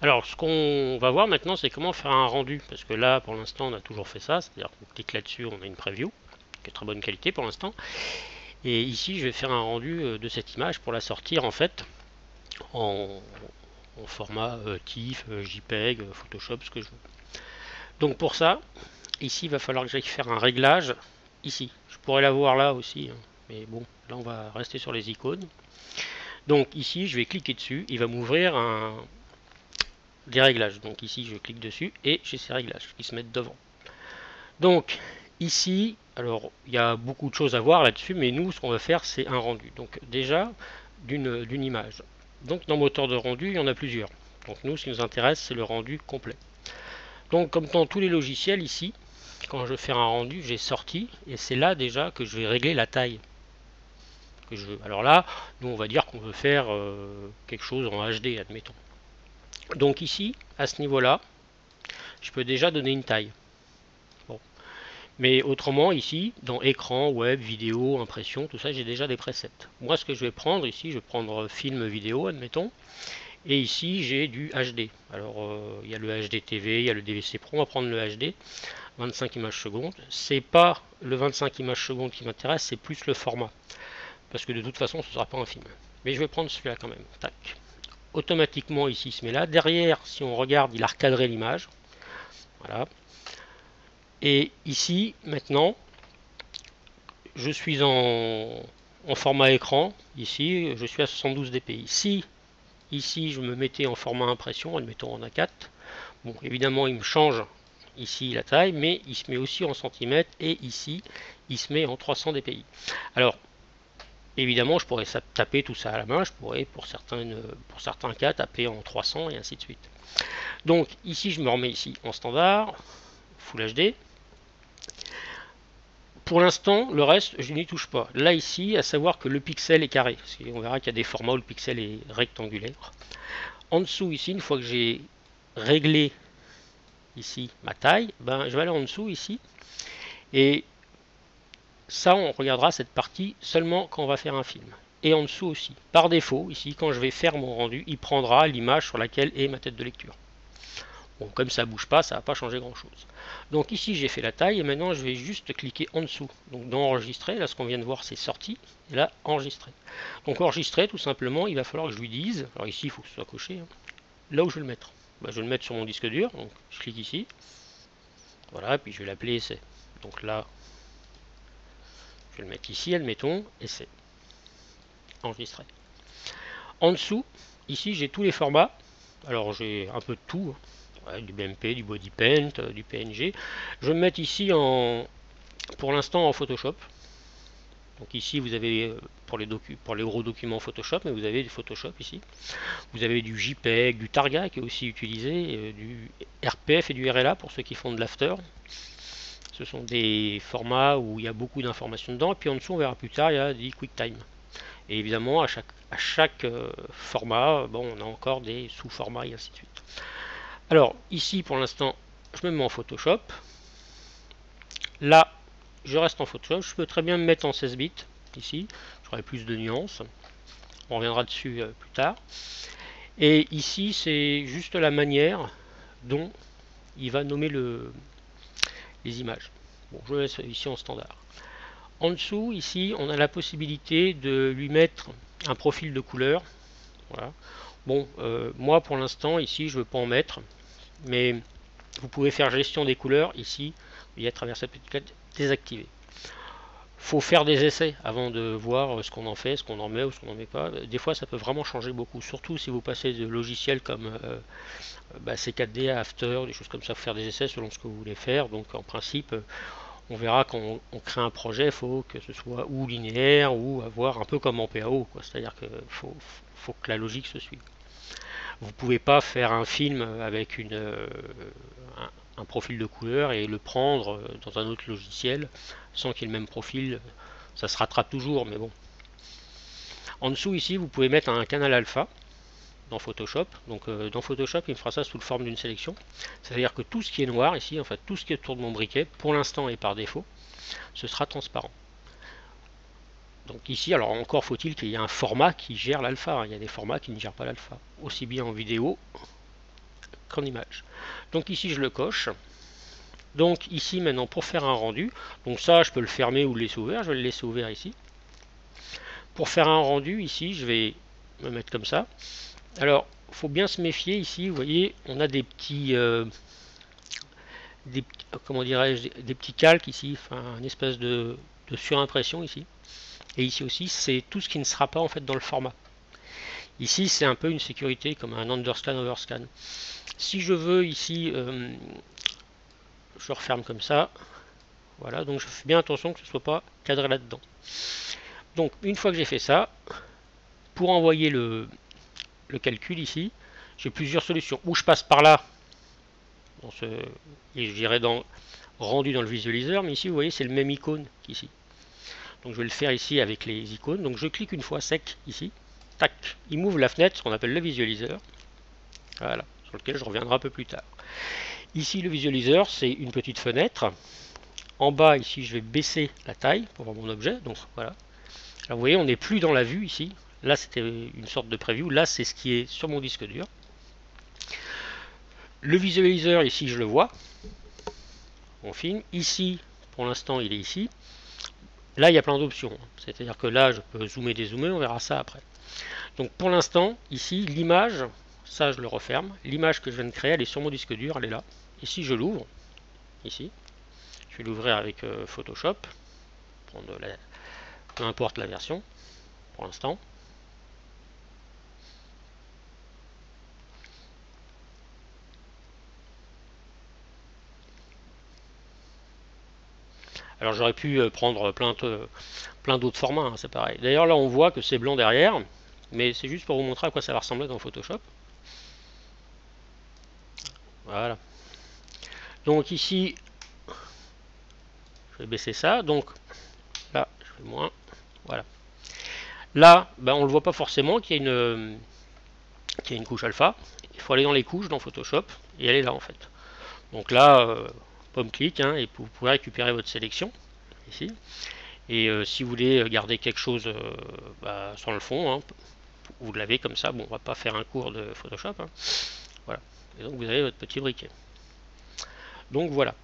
Alors, ce qu'on va voir maintenant, c'est comment faire un rendu. Parce que là, pour l'instant, on a toujours fait ça. C'est-à-dire qu'on clique là-dessus, on a une preview, qui est très bonne qualité pour l'instant. Et ici, je vais faire un rendu de cette image pour la sortir en fait en, en format TIFF, JPEG, Photoshop, ce que je veux. Donc pour ça, ici, il va falloir que j'aille faire un réglage ici. Je pourrais l'avoir là aussi, hein. Mais bon, là, on va rester sur les icônes. Donc ici, je vais cliquer dessus. Il va m'ouvrir des réglages. Donc ici, je clique dessus et j'ai ces réglages qui se mettent devant. Donc ici, alors il y a beaucoup de choses à voir là-dessus, mais nous, ce qu'on va faire, c'est un rendu. Donc déjà, d'une image. Donc dans moteur de rendu, il y en a plusieurs. Donc nous, ce qui nous intéresse, c'est le rendu complet. Donc comme dans tous les logiciels ici, quand je fais un rendu, j'ai sorti, et c'est là déjà que je vais régler la taille que je veux. Alors là, nous on va dire qu'on veut faire quelque chose en HD, admettons. Donc ici, à ce niveau-là, je peux déjà donner une taille. Bon. Mais autrement, ici, dans écran, web, vidéo, impression, tout ça, j'ai déjà des presets. Moi, ce que je vais prendre ici, je vais prendre film vidéo, admettons. Et ici, j'ai du HD. Alors, il y a le HD TV, il y a le DVC Pro. On va prendre le HD, 25 images secondes. C'est pas le 25 images secondes qui m'intéresse, c'est plus le format. Parce que de toute façon, ce ne sera pas un film. Mais je vais prendre celui-là quand même. Tac. Automatiquement, ici, il se met là. Derrière, si on regarde, il a recadré l'image. Voilà. Et ici, maintenant, je suis en format écran. Ici, je suis à 72 dpi. Si ici, je me mettais en format impression, admettons en A4, bon, évidemment, il me change ici la taille, mais il se met aussi en centimètres et ici, il se met en 300 dpi. Alors, évidemment, je pourrais taper tout ça à la main. Je pourrais, pour certains cas, taper en 300 et ainsi de suite. Donc, ici, je me remets ici en standard, Full HD. Pour l'instant, le reste, je n'y touche pas. Là, ici, à savoir que le pixel est carré. Parce qu'on verra qu'il y a des formats où le pixel est rectangulaire. En dessous, ici, une fois que j'ai réglé ici ma taille, ben, je vais aller en dessous ici. Et ça, on regardera cette partie seulement quand on va faire un film. Et en dessous aussi. Par défaut, ici, quand je vais faire mon rendu, il prendra l'image sur laquelle est ma tête de lecture. Bon, comme ça ne bouge pas, ça ne va pas changer grand chose. Donc ici j'ai fait la taille et maintenant je vais juste cliquer en dessous. Donc dans enregistrer, là ce qu'on vient de voir c'est sorti, et là enregistrer. Donc enregistrer tout simplement, il va falloir que je lui dise, alors ici il faut que ce soit coché, hein, là où je vais le mettre. Bah, je vais le mettre sur mon disque dur, donc je clique ici, voilà, puis je vais l'appeler essai. Donc là, je vais le mettre ici, admettons, essai. Enregistrer. En dessous, ici j'ai tous les formats, alors j'ai un peu de tout, hein. Ouais, du BMP, du body paint, du PNG. Je vais me mettre ici pour l'instant en Photoshop. Donc ici vous avez pour les gros documents Photoshop, mais vous avez du Photoshop ici. Vous avez du JPEG, du Targa qui est aussi utilisé, du RPF et du RLA pour ceux qui font de l'after. Ce sont des formats où il y a beaucoup d'informations dedans. Et puis en dessous on verra plus tard, il y a des QuickTime. Et évidemment à chaque format, bon, on a encore des sous-formats et ainsi de suite. Alors ici pour l'instant je me mets en Photoshop. Là je reste en Photoshop. Je peux très bien me mettre en 16 bits ici. J'aurai plus de nuances. On reviendra dessus plus tard. Et ici c'est juste la manière dont il va nommer les images. Bon, je laisse ici en standard. En dessous ici on a la possibilité de lui mettre un profil de couleur. Voilà. Bon, moi pour l'instant ici je ne veux pas en mettre, mais vous pouvez faire gestion des couleurs ici, et à travers cette petite clé désactiver. Faut faire des essais avant de voir ce qu'on en fait, ce qu'on en met ou ce qu'on n'en met pas. Des fois ça peut vraiment changer beaucoup, surtout si vous passez de logiciels comme C4D à After, des choses comme ça, faut faire des essais selon ce que vous voulez faire. Donc en principe, on verra quand on crée un projet, il faut que ce soit ou linéaire ou avoir un peu comme en PAO, c'est-à-dire qu'il faut que la logique se suive. Vous ne pouvez pas faire un film avec un profil de couleur et le prendre dans un autre logiciel sans qu'il y ait le même profil. Ça se rattrape toujours, mais bon. En dessous ici, vous pouvez mettre un canal alpha dans Photoshop. Donc dans Photoshop, il me fera ça sous la forme d'une sélection. C'est-à-dire que tout ce qui est noir ici, en fait tout ce qui est autour de mon briquet, pour l'instant et par défaut, ce sera transparent. Donc ici, alors encore faut-il qu'il y ait un format qui gère l'alpha. Il y a des formats qui ne gèrent pas l'alpha. Aussi bien en vidéo qu'en image. Donc ici je le coche. Donc ici maintenant pour faire un rendu, donc ça je peux le fermer ou le laisser ouvert, je vais le laisser ouvert ici. Pour faire un rendu ici, je vais me mettre comme ça. Alors il faut bien se méfier ici, vous voyez, on a des petits comment dirais-je, des petits calques ici, enfin une espèce de surimpression ici. Et ici aussi, c'est tout ce qui ne sera pas en fait dans le format. Ici, c'est un peu une sécurité comme un underscan, overscan. Si je veux ici, je referme comme ça. Voilà, donc je fais bien attention que ce ne soit pas cadré là-dedans. Donc une fois que j'ai fait ça, pour envoyer le calcul ici, j'ai plusieurs solutions. Ou je passe par là, et je dirais dans rendu dans le visualiseur, mais ici vous voyez c'est le même icône qu'ici. Donc je vais le faire ici avec les icônes. Donc je clique une fois sec ici. Tac, il m'ouvre la fenêtre, ce qu'on appelle le visualiseur. Voilà, sur lequel je reviendrai un peu plus tard. Ici le visualiseur, c'est une petite fenêtre. En bas ici, je vais baisser la taille pour voir mon objet. Donc voilà. Là, vous voyez, on n'est plus dans la vue ici. Là, c'était une sorte de preview. Là, c'est ce qui est sur mon disque dur. Le visualiseur ici, je le vois. On filme. Ici, pour l'instant, il est ici. Là, il y a plein d'options. C'est-à-dire que là, je peux zoomer, dézoomer, on verra ça après. Donc pour l'instant, ici, l'image, ça je le referme. L'image que je viens de créer, elle est sur mon disque dur, elle est là. Et si je l'ouvre, ici, je vais l'ouvrir avec Photoshop, prendre peu importe la version, pour l'instant. Alors j'aurais pu prendre plein d'autres formats, hein, c'est pareil. D'ailleurs là on voit que c'est blanc derrière, mais c'est juste pour vous montrer à quoi ça va ressembler dans Photoshop. Voilà. Donc ici, je vais baisser ça. Donc là, je fais moins. Voilà. Là, ben, on ne le voit pas forcément qu'il y a une couche alpha. Il faut aller dans les couches dans Photoshop et elle est là en fait. Donc là, pomme-clic, hein, et vous pouvez récupérer votre sélection ici. Et si vous voulez garder quelque chose sans le fond, hein, vous l'avez comme ça. Bon, on va pas faire un cours de Photoshop. Hein. Voilà. Et donc vous avez votre petit briquet. Donc voilà.